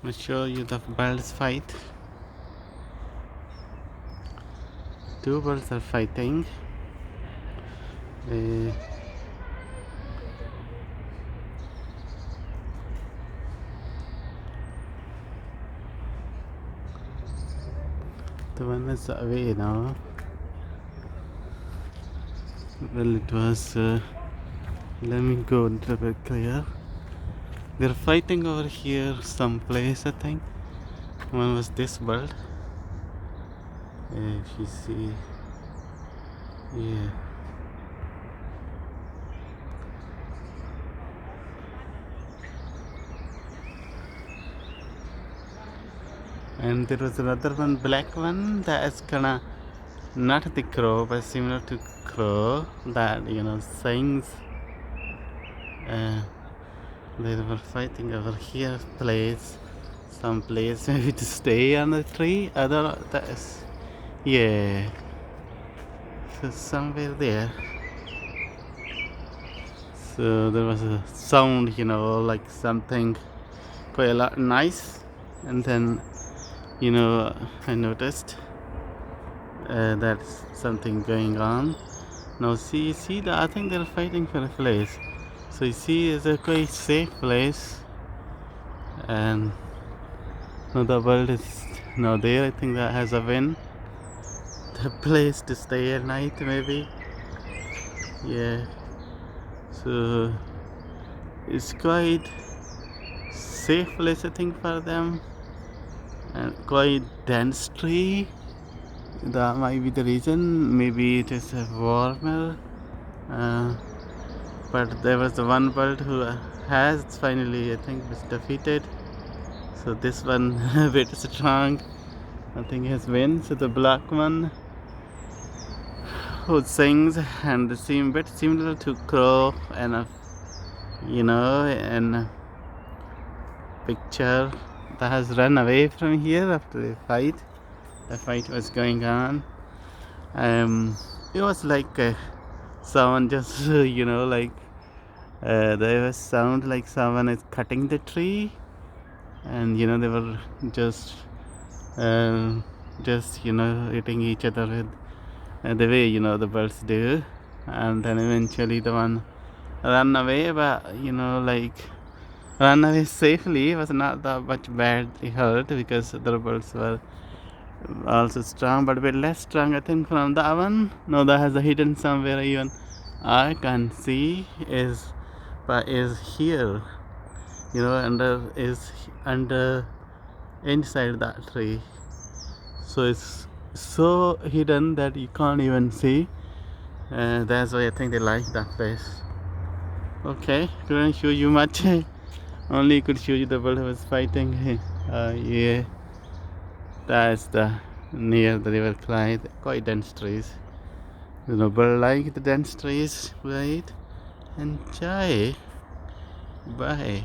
I'll show you the birds fight. Two birds are fighting. Uh, the one is away now. Well, it was. Let me go a little bit clear. They're fighting over here someplace, I think. One was this bird. If you see, yeah. And there was another one, black one, that is kinda not the crow, but similar to crow. That sings. They were fighting over here, some place maybe to stay on the tree. I don't know. That is, yeah. So somewhere there. So there was a sound, like something quite a lot nice, and then I noticed that's something going on. Now see that I think they're fighting for a place. So you see, it's a quite safe place, and now the world is now there. I think that has a win. The place to stay at night, maybe. Yeah. So it's quite safe place, I think, for them, and quite dense tree. That might be the reason. Maybe it is warmer. But there was the one bird who has finally, I think, was defeated. So this one a bit strong, I think, has win. So the black one who sings and seem a bit similar to crow, and and a picture that has run away from here after the fight. The fight was going on. It was like someone just like there was sound like someone is cutting the tree, and they were just hitting each other with the way the birds do, and then eventually the one ran away, but like ran away safely, was not that much badly hurt because the birds were also strong, but a bit less strong, I think, from that one. No, that has a hidden somewhere, even I can see is here, under inside that tree. So it's so hidden that you can't even see. That's why I think they like that place. Okay, couldn't show you much. Only could show you the bird who was fighting. Yeah, that's the near the river Clyde. Quite dense trees. Bird like the dense trees, right? Enjoy. Bye.